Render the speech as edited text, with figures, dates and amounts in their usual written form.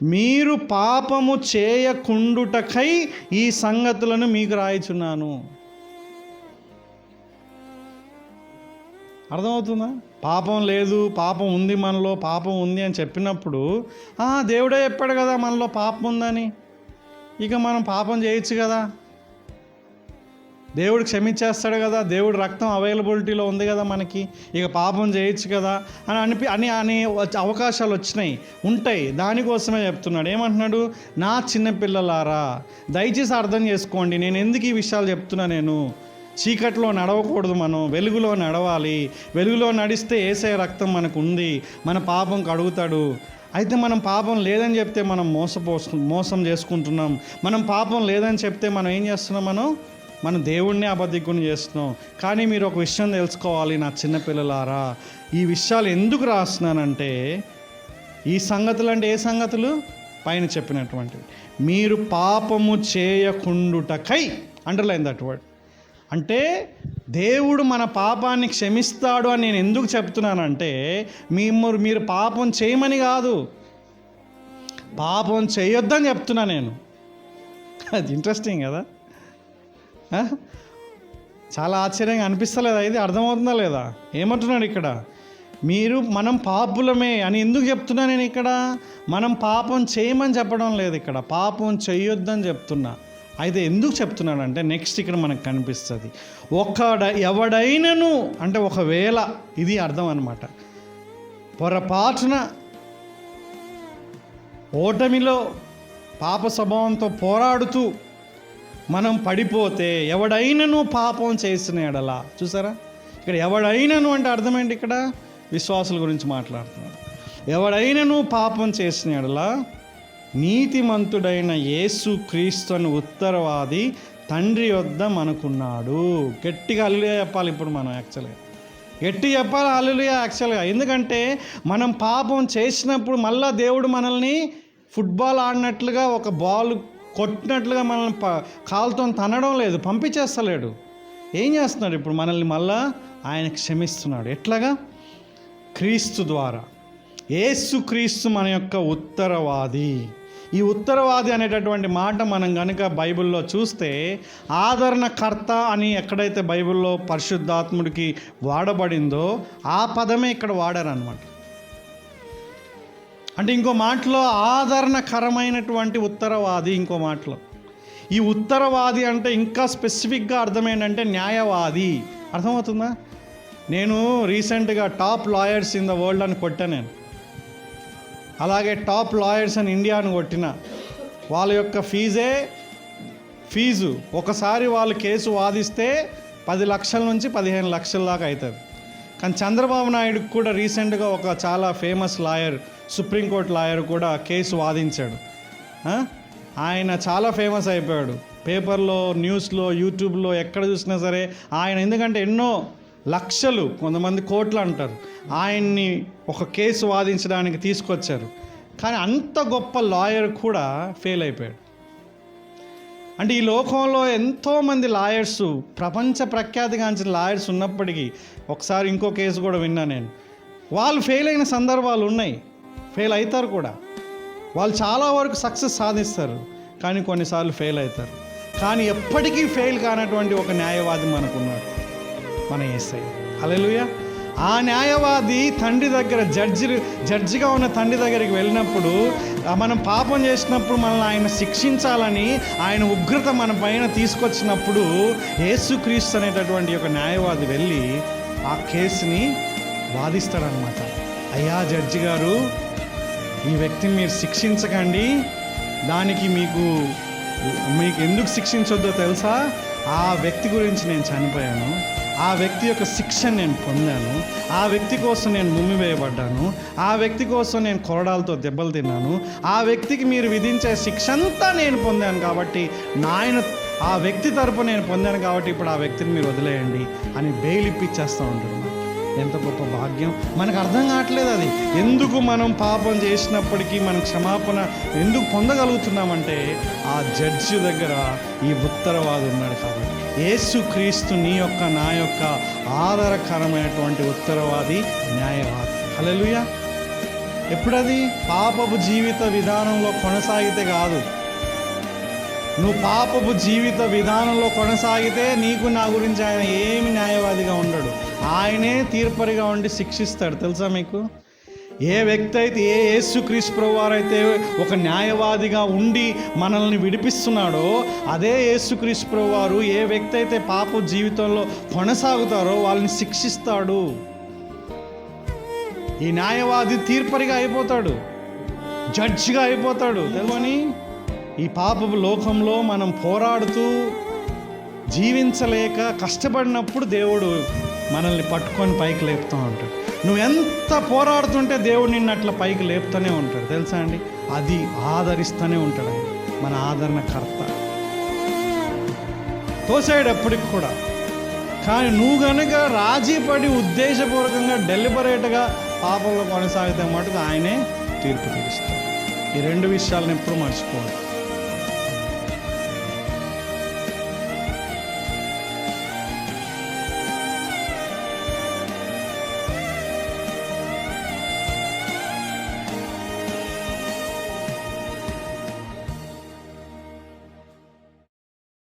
మీరు పాపము చేయకుండుటకై ఈ సంగతులను మీకు రాయిచున్నాను. అర్థమవుతుందా? పాపం లేదు, పాపం ఉంది, మనలో పాపం ఉంది అని చెప్పినప్పుడు దేవుడే చెప్పాడు కదా మనలో పాపం ఉందని, ఇక మనం పాపం చేయొచ్చు కదా, దేవుడు క్షమించేస్తాడు కదా, దేవుడు రక్తం అవైలబిలిటీలో ఉంది కదా మనకి, ఇక పాపం చేయొచ్చు కదా అని అవకాశాలు ఉంటాయి. దానికోసమే చెప్తున్నాడు. ఏమంటున్నాడు? నా చిన్నపిల్లలారా దయచేసి అర్థం చేసుకోండి, నేను ఎందుకు ఈ విషయాలు చెప్తున్నా. నేను చీకట్లో నడవకూడదు, మనం వెలుగులో నడవాలి. వెలుగులో నడిస్తే యేసయ్య రక్తం మనకు ఉంది, మన పాపం కడుగుతాడు. అయితే మనం పాపం లేదని చెప్తే మనం మోసం చేసుకుంటున్నాం. మనం పాపం లేదని చెప్తే మనం ఏం చేస్తున్నాం? మనం దేవుణ్ణి అబద్ధికుని చేస్తున్నాం. కానీ మీరు ఒక విషయం తెలుసుకోవాలి నా చిన్నపిల్లలారా, ఈ విషయాలు ఎందుకు రాస్తున్నానంటే, ఈ సంగతులు అంటే ఏ సంగతులు? పైన చెప్పినటువంటివి. మీరు పాపము చేయకుండుటకై, అండర్లైన్ దట్ వర్డ్. అంటే దేవుడు మన పాపాన్ని క్షమిస్తాడు అని నేను ఎందుకు చెప్తున్నానంటే, మీరు పాపం చేయమని కాదు, పాపం చేయొద్దని చెప్తున్నా నేను. అది ఇంట్రెస్టింగ్ కదా, చాలా ఆశ్చర్యంగా అనిపిస్తలేదా? ఇది అర్థమవుతుందా లేదా? ఏమంటున్నాడు ఇక్కడ? మనం పాపులమే అని ఎందుకు చెప్తున్నా నేను ఇక్కడ? మనం పాపం చేయమని చెప్పడం లేదు, ఇక్కడ పాపం చేయొద్దని చెప్తున్నా. అయితే ఎందుకు చెప్తున్నాడంటే నెక్స్ట్ ఇక్కడ మనకు కనిపిస్తుంది. ఎవడైనను అంటే ఒకవేళ, ఇది అర్థం అన్నమాట. పొరపాటున ఓటమిలో పాప స్వభావంతో పోరాడుతూ మనం పడిపోతే, ఎవడైనను పాపం చేసిన ఎడల, చూసారా ఇక్కడ ఎవడైనను అంటే అర్థమేంటి? ఇక్కడ విశ్వాసుల గురించి మాట్లాడుతున్నాడు. ఎవడైనను పాపం చేసిన ఎడల నీతిమంతుడైన యేసు క్రీస్తు అని ఉత్తరవాది తండ్రి యొద్ద మనకున్నాడు. గట్టిగా హల్లెలూయా చెప్పాలి ఇప్పుడు మనం. గట్టి చెప్పాలి హల్లెలూయా యాక్చువల్గా. ఎందుకంటే మనం పాపం చేసినప్పుడు మళ్ళా దేవుడు మనల్ని ఫుట్బాల్ ఆడినట్లుగా, ఒక బాల్ కొట్టినట్లుగా మనల్ని కాలుతో తనడం లేదు, పంపించేస్తలేడు. ఏం చేస్తున్నాడు? ఇప్పుడు మనల్ని మళ్ళా ఆయన క్షమిస్తున్నాడు. ఎట్లాగా? క్రీస్తు ద్వారా. యేసు క్రీస్తు మన యొక్క ఉత్తరవాది. ఈ ఉత్తరవాది అనేటటువంటి మాట మనం కనుక బైబిల్లో చూస్తే, ఆదరణకర్త అని ఎక్కడైతే బైబిల్లో పరిశుద్ధాత్ముడికి వాడబడిందో ఆ పదమే ఇక్కడ వాడారనమాట. అంటే ఇంకో మాటలో ఆదరణకరమైనటువంటి ఉత్తరవాది. ఇంకో మాటలో ఈ ఉత్తరవాది అంటే ఇంకా స్పెసిఫిక్గా అర్థం ఏంటంటే న్యాయవాది. అర్థమవుతుందా? నేను రీసెంట్గా top lawyers in the world అని కొట్టాను నేను. అలాగే టాప్ లాయర్స్ అని ఇండియా అని కొట్టిన. వాళ్ళ యొక్క ఫీజు ఒకసారి వాళ్ళు కేసు వాదిస్తే 10 లక్షల నుంచి 15 లక్షల దాకా అవుతుంది. కానీ చంద్రబాబు నాయుడుకి కూడా రీసెంట్గా ఒక చాలా ఫేమస్ లాయర్, సుప్రీంకోర్టు లాయర్ కూడా కేసు వాదించాడు. ఆయన చాలా ఫేమస్ అయిపోయాడు. పేపర్లో, న్యూస్లో, యూట్యూబ్లో ఎక్కడ చూసినా సరే ఆయన. ఎందుకంటే ఎన్నో లక్షలు, కొంతమంది కోట్లు అంటారు, ఆయన్ని ఒక కేసు వాదించడానికి తీసుకొచ్చారు. కానీ అంత గొప్ప లాయర్ కూడా ఫెయిల్ అయిపోయాడు. అంటే ఈ లోకంలో ఎంతోమంది లాయర్సు, ప్రపంచ ప్రఖ్యాతిగాంచిన లాయర్స్ ఉన్నప్పటికీ, ఒకసారి ఇంకో కేసు కూడా విన్నా నేను, వాళ్ళు ఫెయిల్ అయిన సందర్భాలు ఉన్నాయి. ఫెయిల్ అవుతారు కూడా, వాళ్ళు చాలా వరకు సక్సెస్ సాధిస్తారు, కానీ కొన్నిసార్లు ఫెయిల్ అవుతారు. కానీ ఎప్పటికీ ఫెయిల్ కానటువంటి ఒక న్యాయవాది మనకున్నాడు, మన యేసయ్య. హల్లెలూయా. ఆ న్యాయవాది తండ్రి దగ్గర, జడ్జిగా ఉన్న తండ్రి దగ్గరికి వెళ్ళినప్పుడు, మనం పాపం చేసినప్పుడు మనల్ని ఆయన శిక్షించాలని ఆయన ఉగ్రత మన పైన తీసుకొచ్చినప్పుడు, యేసుక్రీస్తు అనేటటువంటి ఒక న్యాయవాది వెళ్ళి ఆ కేసుని వాదిస్తాడనమాట. అయ్యా జడ్జి గారు, ఈ వ్యక్తిని మీరు శిక్షించకండి, దానికి మీకు ఎందుకు శిక్షించొద్దో తెలుసా? ఆ వ్యక్తి గురించి నేను చనిపోయాను, ఆ వ్యక్తి యొక్క శిక్షను నేను పొందాను, ఆ వ్యక్తి కోసం నేను ముమ్మివేయబడ్డాను, ఆ వ్యక్తి కోసం నేను కొరడాలతో దెబ్బలు తిన్నాను, ఆ వ్యక్తికి మీరు విధించే శిక్ష అంతా నేను పొందాను, కాబట్టి ఆ వ్యక్తి తరపు నేను పొందాను, కాబట్టి ఇప్పుడు ఆ వ్యక్తిని మీరు వదిలేయండి అని బెయిల్ ఇప్పించేస్తూ ఉంటారు. ఎంత గొప్ప భాగ్యం! మనకు అర్థం కావట్లేదు అది. ఎందుకు మనం పాపం చేసినప్పటికీ మనం క్షమాపణ ఎందుకు పొందగలుగుతున్నామంటే, ఆ జడ్జి దగ్గర ఈ ఉత్తరవాది ఉన్నాడు కాబట్టి. యేసుక్రీస్తు నీ యొక్క, నా యొక్క ఆధారకరమైనటువంటి ఉత్తరవాది, న్యాయవాది. హల్లెలూయా. ఎప్పుడది? పాపపు జీవిత విధానంలో కొనసాగితే కాదు. నువ్వు పాపపు జీవిత విధానంలో కొనసాగితే నీకు నా గురించి ఆయన ఏమి న్యాయవాదిగా ఉండడు. ఆయనే తీర్పరిగా ఉండి శిక్షిస్తాడు. తెలుసా మీకు? ఏ వ్యక్తి అయితే, ఏ యేసుక్రీస్తు ప్రభువారైతే ఒక న్యాయవాదిగా ఉండి మనల్ని విడిపిస్తున్నాడో, అదే యేసుక్రీస్తు ప్రభువారు ఏ వ్యక్తి అయితే పాప జీవితంలో కొనసాగుతారో వాళ్ళని శిక్షిస్తాడు. ఈ న్యాయవాది తీర్పరిగా అయిపోతాడు, జడ్జిగా అయిపోతాడు. తెలుసని ఈ పాపపు లోకంలో మనం పోరాడుతూ జీవించలేక కష్టపడినప్పుడు దేవుడు మనల్ని పట్టుకొని పైకి లేపుతూ ఉంటాడు. నువ్వు ఎంత పోరాడుతుంటే దేవుడు నిన్ను అట్లా పైకి లేపుతూనే ఉంటాడు. తెలుసా అండి? అది ఆదరిస్తూనే ఉంటాడు. ఆయన మన ఆదరణకర్త. తోసేటప్పటికి కూడా. కానీ నువ్వు కనుక రాజీపడి ఉద్దేశపూర్వకంగా డెలిబరేట్గా పాపంలో కొనసాగితే మటుకు ఆయనే తీర్పు తీరుస్తాడు. ఈ రెండు విషయాలను ఎప్పుడు మర్చిపోవాలి.